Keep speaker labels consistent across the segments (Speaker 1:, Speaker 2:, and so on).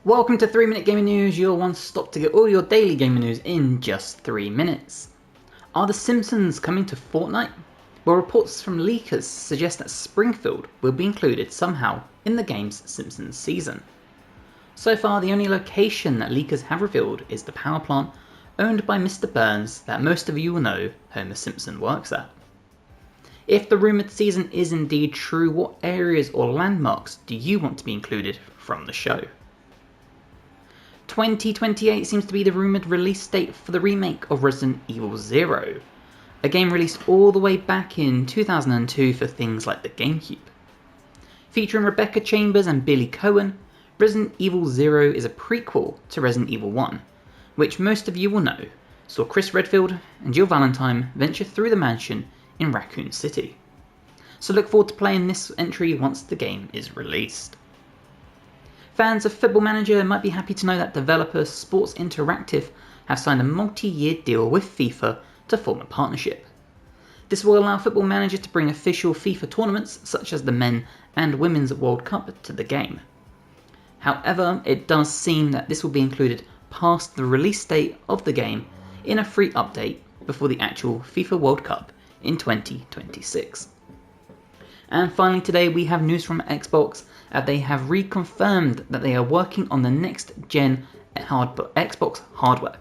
Speaker 1: Welcome to 3 Minute Gaming News, your one stop to get all your daily gaming news in just 3 minutes. Are The Simpsons coming to Fortnite? Well, reports from leakers suggest that Springfield will be included somehow in the game's Simpsons season. So far, the only location that leakers have revealed is the power plant owned by Mr. Burns that most of you will know Homer Simpson works at. If the rumoured season is indeed true, what areas or landmarks do you want to be included from the show? 2028 seems to be the rumoured release date for the remake of Resident Evil 0, a game released all the way back in 2002 for things like the GameCube. Featuring Rebecca Chambers and Billy Cohen, Resident Evil 0 is a prequel to Resident Evil 1, which most of you will know saw Chris Redfield and Jill Valentine venture through the mansion in Raccoon City. So look forward to playing this entry once the game is released. Fans of Football Manager might be happy to know that developer Sports Interactive have signed a multi-year deal with FIFA to form a partnership. This will allow Football Manager to bring official FIFA tournaments such as the Men and Women's World Cup to the game. However, it does seem that this will be included past the release date of the game in a free update before the actual FIFA World Cup in 2026. And finally today we have news from Xbox that they have reconfirmed that they are working on the next gen Xbox hardware.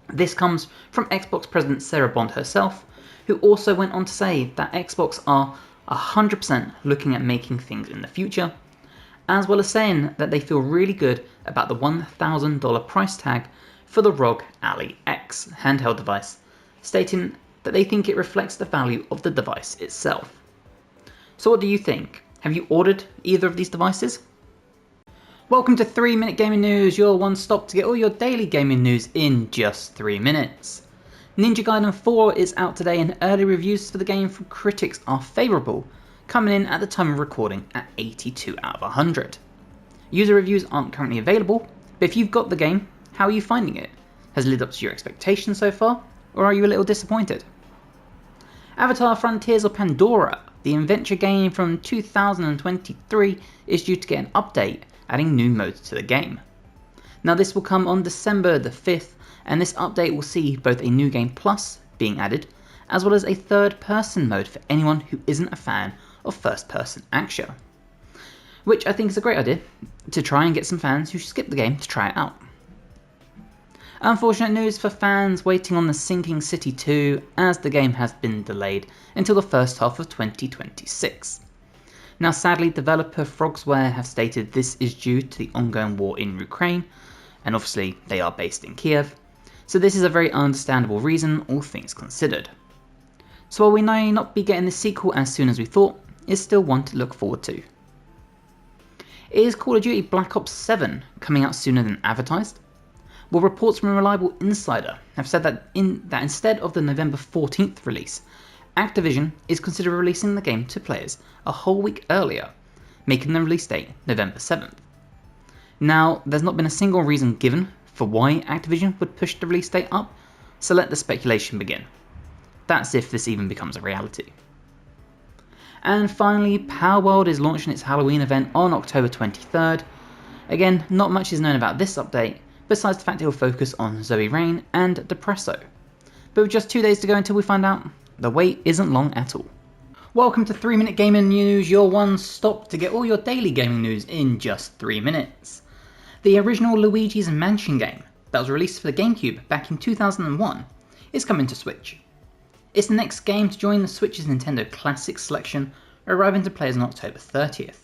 Speaker 1: This comes from Xbox President Sarah Bond herself, who also went on to say that Xbox are 100% looking at making things in the future, as well as saying that they feel really good about the $1,000 price tag for the ROG Ally X handheld device, stating that they think it reflects the value of the device itself. So what do you think? Have you ordered either of these devices? Welcome to 3 Minute Gaming News, your one stop to get all your daily gaming news in just 3 minutes. Ninja Gaiden 4 is out today and early reviews for the game from critics are favourable, coming in at the time of recording at 82 out of 100. User reviews aren't currently available, but if you've got the game, how are you finding it? Has it lived up to your expectations so far, or are you a little disappointed? Avatar Frontiers of Pandora, the adventure game from 2023, is due to get an update, adding new modes to the game. Now this will come on December the 5th, and this update will see both a new game plus being added, as well as a third person mode for anyone who isn't a fan of first person action. Which I think is a great idea, to try and get some fans who skip the game to try it out. Unfortunate news for fans waiting on the Sinking City 2, as the game has been delayed until the first half of 2026. Now sadly, developer Frogsware have stated this is due to the ongoing war in Ukraine, and obviously they are based in Kiev, so this is a very understandable reason, all things considered. So while we may not be getting the sequel as soon as we thought, it's still one to look forward to. Is Call of Duty Black Ops 7 coming out sooner than advertised? Well, reports from a reliable insider have said that instead of the November 14th release, Activision is considering releasing the game to players a whole week earlier, making the release date November 7th. Now, there's not been a single reason given for why Activision would push the release date up, so let the speculation begin. That's if this even becomes a reality. And finally, Palworld is launching its Halloween event on October 23rd. Again, not much is known about this update, besides the fact it will focus on Zoe Rain and Depresso. But with just 2 days to go until we find out, the wait isn't long at all. Welcome to 3 Minute Gaming News, your one stop to get all your daily gaming news in just 3 minutes. The original Luigi's Mansion game that was released for the GameCube back in 2001 is coming to Switch. It's the next game to join the Switch's Nintendo Classics selection, arriving to players on October 30th.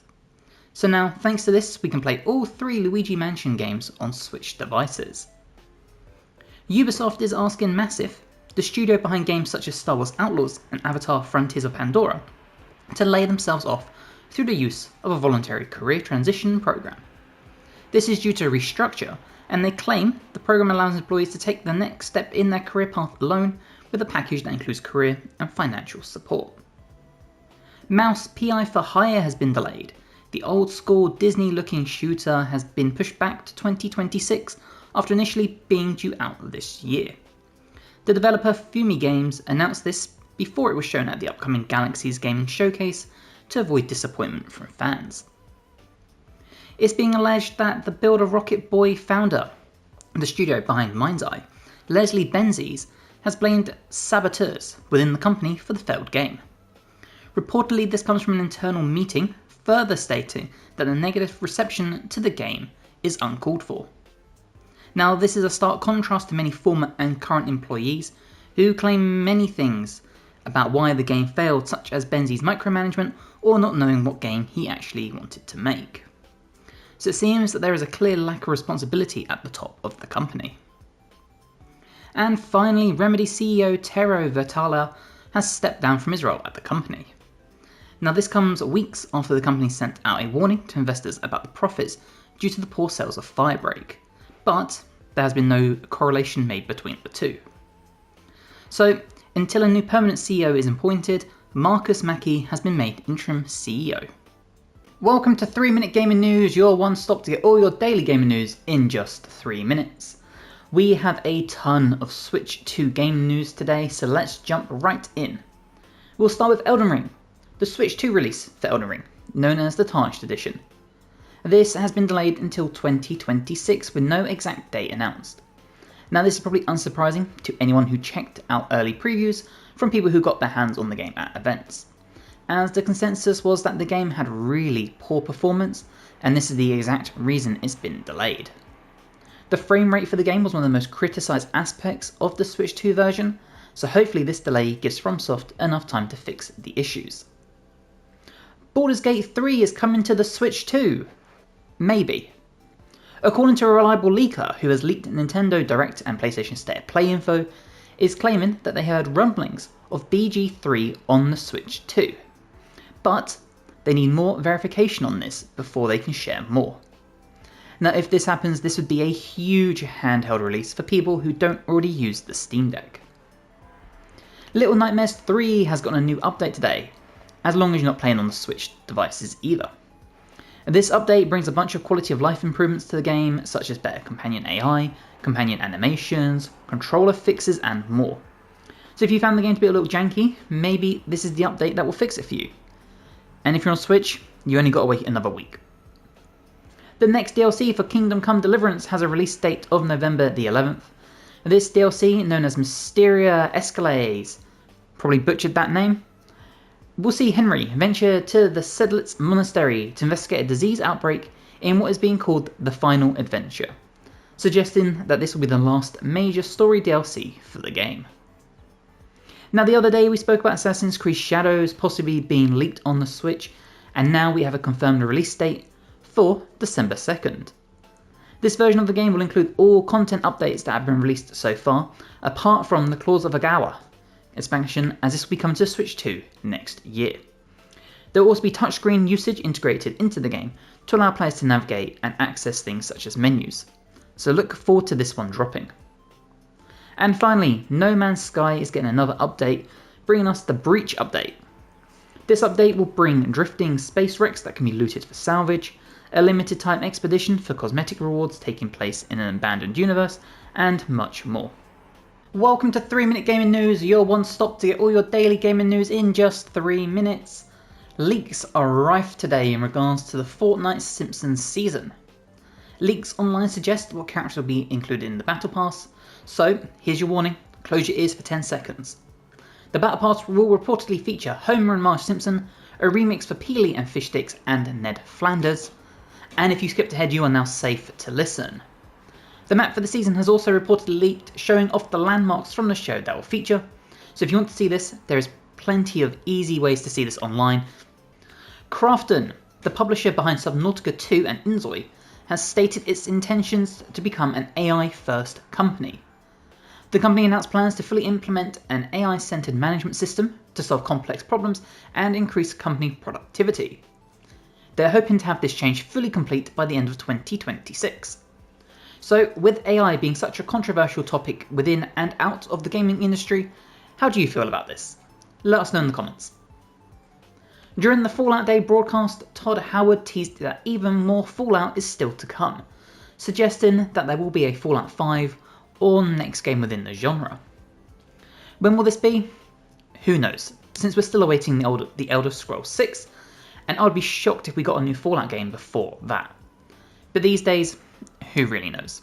Speaker 1: So now, thanks to this, we can play all 3 Luigi Mansion games on Switch devices. Ubisoft is asking Massive, the studio behind games such as Star Wars Outlaws and Avatar Frontiers of Pandora, to lay themselves off through the use of a voluntary career transition program. This is due to a restructure, and they claim the program allows employees to take the next step in their career path alone, with a package that includes career and financial support. Mouse PI for Hire has been delayed. The old school Disney looking shooter has been pushed back to 2026 after initially being due out this year. The developer Fumi Games announced this before it was shown at the upcoming Galaxy's Gaming Showcase to avoid disappointment from fans. It's being alleged that the Build a Rocket Boy founder, the studio behind Mind's Eye, Leslie Benzies, has blamed saboteurs within the company for the failed game. Reportedly, this comes from an internal meeting, further stating that the negative reception to the game is uncalled for. Now, this is a stark contrast to many former and current employees who claim many things about why the game failed, such as Benzies' micromanagement or not knowing what game he actually wanted to make. So it seems that there is a clear lack of responsibility at the top of the company. And finally, Remedy CEO Tero Virtala has stepped down from his role at the company. Now, this comes weeks after the company sent out a warning to investors about the profits due to the poor sales of Firebreak, but there has been no correlation made between the two. So, until a new permanent CEO is appointed, Marcus Mackey has been made interim CEO. Welcome to 3 Minute Gaming News, your one stop to get all your daily gaming news in just 3 minutes. We have a ton of Switch 2 game news today, so let's jump right in. We'll start with Elden Ring, the Switch 2 release for Elden Ring, known as the Tarnished Edition. This has been delayed until 2026 with no exact date announced. Now, this is probably unsurprising to anyone who checked out early previews from people who got their hands on the game at events, as the consensus was that the game had really poor performance, and this is the exact reason it's been delayed. The frame rate for the game was one of the most criticised aspects of the Switch 2 version, so hopefully this delay gives FromSoft enough time to fix the issues. Baldur's Gate 3 is coming to the Switch 2. Maybe. According to a reliable leaker who has leaked Nintendo Direct and PlayStation State of Play info, is claiming that they heard rumblings of BG3 on the Switch 2. But they need more verification on this before they can share more. Now, if this happens, this would be a huge handheld release for people who don't already use the Steam Deck. Little Nightmares 3 has gotten a new update today, as long as you're not playing on the Switch devices either. This update brings a bunch of quality of life improvements to the game, such as better companion AI, companion animations, controller fixes, and more. So if you found the game to be a little janky, maybe this is the update that will fix it for you. And if you're on Switch, you only got to wait another week. The next DLC for Kingdom Come Deliverance has a release date of November the 11th. This DLC, known as Mysteria Escalades, probably butchered that name. We'll see Henry venture to the Sedlitz Monastery to investigate a disease outbreak in what is being called the Final Adventure, suggesting that this will be the last major story DLC for the game. Now, the other day we spoke about Assassin's Creed Shadows possibly being leaked on the Switch, and now we have a confirmed release date for December 2nd. This version of the game will include all content updates that have been released so far, apart from the Claws of Agawa expansion, as this will be coming to Switch 2 next year. There will also be touchscreen usage integrated into the game to allow players to navigate and access things such as menus, so look forward to this one dropping. And finally, No Man's Sky is getting another update, bringing us the Breach update. This update will bring drifting space wrecks that can be looted for salvage, a limited time expedition for cosmetic rewards taking place in an abandoned universe, and much more. Welcome to 3 Minute Gaming News, your one stop to get all your daily gaming news in just 3 minutes. Leaks are rife today in regards to the Fortnite Simpsons season. Leaks online suggest what characters will be included in the Battle Pass, so here's your warning, close your ears for 10 seconds. The Battle Pass will reportedly feature Homer and Marge Simpson, a remix for Peely and Fish Sticks and Ned Flanders, and if you skipped ahead you are now safe to listen. The map for the season has also reportedly leaked, showing off the landmarks from the show that will feature, so if you want to see this, there is plenty of easy ways to see this online. Krafton, the publisher behind Subnautica 2 and Inzoi, has stated its intentions to become an AI-first company. The company announced plans to fully implement an AI-centered management system to solve complex problems and increase company productivity. They're hoping to have this change fully complete by the end of 2026. So, with AI being such a controversial topic within and out of the gaming industry, how do you feel about this? Let us know in the comments. During the Fallout Day broadcast, Todd Howard teased that even more Fallout is still to come, suggesting that there will be a Fallout 5 or next game within the genre. When will this be? Who knows, since we're still awaiting the Elder Scrolls 6, and I would be shocked if we got a new Fallout game before that. But these days, who really knows?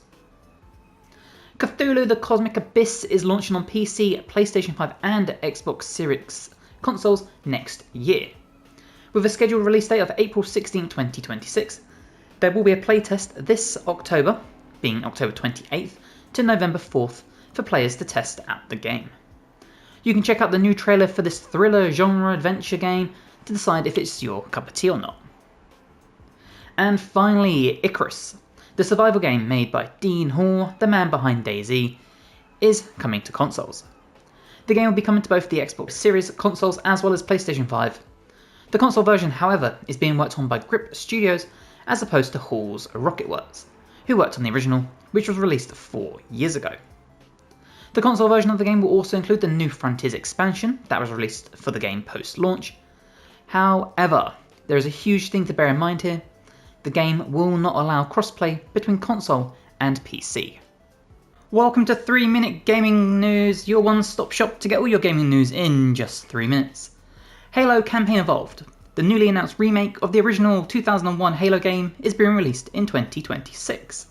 Speaker 1: Cthulhu the Cosmic Abyss is launching on PC, PlayStation 5 and Xbox Series consoles next year. With a scheduled release date of April 16, 2026, there will be a playtest this October, being October 28th, to November 4th, for players to test out the game. You can check out the new trailer for this thriller genre adventure game to decide if it's your cup of tea or not. And finally, Icarus, the survival game made by Dean Hall, the man behind DayZ, is coming to consoles. The game will be coming to both the Xbox Series consoles as well as PlayStation 5. The console version, however, is being worked on by Grip Studios as opposed to Hall's Rocketworks, who worked on the original, which was released 4 years ago. The console version of the game will also include the New Frontiers expansion that was released for the game post-launch. However, there is a huge thing to bear in mind here. The game will not allow crossplay between console and PC. Welcome to 3 Minute Gaming News, your one-stop shop to get all your gaming news in just 3 minutes. Halo Campaign Evolved, the newly announced remake of the original 2001 Halo game, is being released in 2026.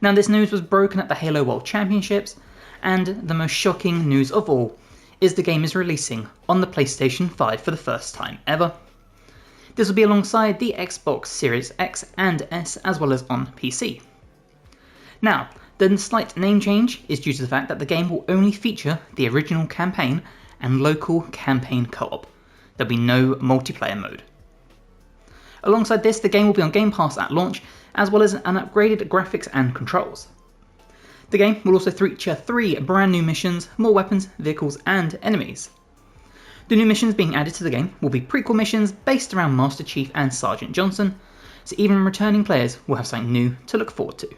Speaker 1: Now this news was broken at the Halo World Championships, and the most shocking news of all is the game is releasing on the PlayStation 5 for the first time ever. This will be alongside the Xbox Series X and S as well as on PC. Now, the slight name change is due to the fact that the game will only feature the original campaign and local campaign co-op. There'll be no multiplayer mode. Alongside this, the game will be on Game Pass at launch, as well as an upgraded graphics and controls. The game will also feature 3 brand new missions, more weapons, vehicles and enemies. The new missions being added to the game will be prequel missions based around Master Chief and Sergeant Johnson, so even returning players will have something new to look forward to.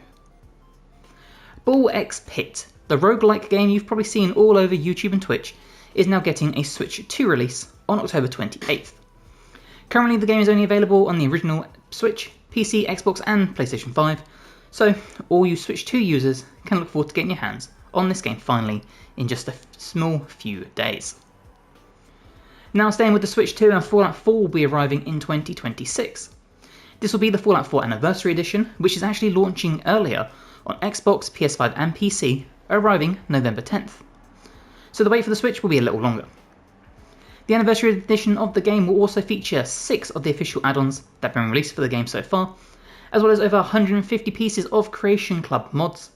Speaker 1: Ball X Pit, the roguelike game you've probably seen all over YouTube and Twitch, is now getting a Switch 2 release on October 28th. Currently the game is only available on the original Switch, PC, Xbox and PlayStation 5, so all you Switch 2 users can look forward to getting your hands on this game finally in just a small few days. Now staying with the Switch 2, and Fallout 4 will be arriving in 2026. This will be the Fallout 4 Anniversary Edition, which is actually launching earlier on Xbox, PS5 and PC, arriving November 10th. So the wait for the Switch will be a little longer. The Anniversary Edition of the game will also feature 6 of the official add-ons that have been released for the game so far, as well as over 150 pieces of Creation Club mods.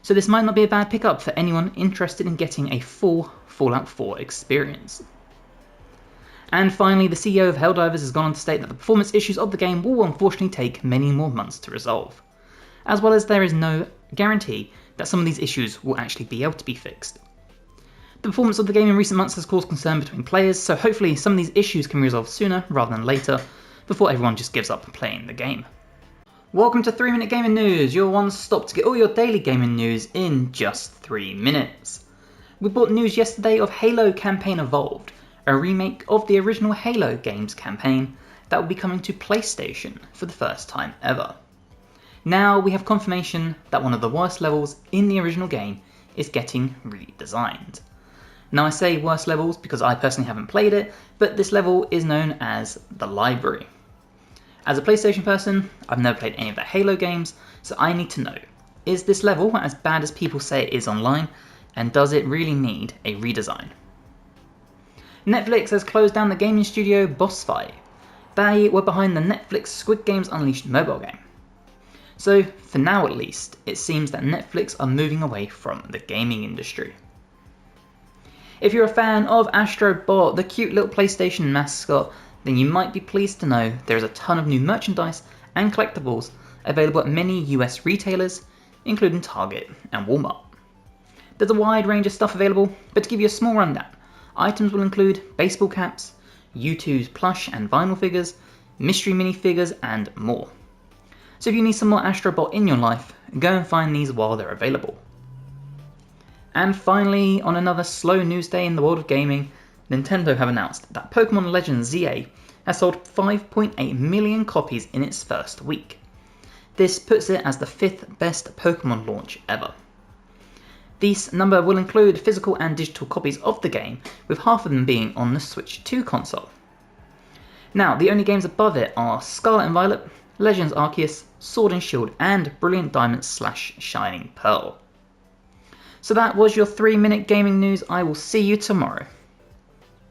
Speaker 1: So this might not be a bad pickup for anyone interested in getting a full Fallout 4 experience. And finally, the CEO of Helldivers has gone on to state that the performance issues of the game will unfortunately take many more months to resolve, as well as there is no guarantee that some of these issues will actually be able to be fixed. The performance of the game in recent months has caused concern between players, so hopefully some of these issues can be resolved sooner rather than later, before everyone just gives up playing the game. Welcome to 3 Minute Gaming News, your one stop to get all your daily gaming news in just 3 minutes. We brought news yesterday of Halo Campaign Evolved, a remake of the original Halo games campaign that will be coming to PlayStation for the first time ever. Now we have confirmation that one of the worst levels in the original game is getting redesigned. Now I say worst levels because I personally haven't played it, but this level is known as the Library. As a PlayStation person, I've never played any of the Halo games, so I need to know, is this level as bad as people say it is online, and does it really need a redesign? Netflix has closed down the gaming studio BossFi. They were behind the Netflix Squid Games Unleashed mobile game. So, for now at least, it seems that Netflix are moving away from the gaming industry. If you're a fan of Astro Bot, the cute little PlayStation mascot, then you might be pleased to know there is a ton of new merchandise and collectibles available at many US retailers, including Target and Walmart. There's a wide range of stuff available, but to give you a small rundown, items will include baseball caps, U2's plush and vinyl figures, mystery minifigures and more. So if you need some more Astro Bot in your life, go and find these while they're available. And finally, on another slow news day in the world of gaming, Nintendo have announced that Pokemon Legends ZA has sold 5.8 million copies in its first week. This puts it as the 5th best Pokemon launch ever. This number will include physical and digital copies of the game, with half of them being on the Switch 2 console. Now, the only games above it are Scarlet and Violet, Legends Arceus, Sword and Shield, and Brilliant Diamond / Shining Pearl. So that was your 3-minute gaming news. I will see you tomorrow.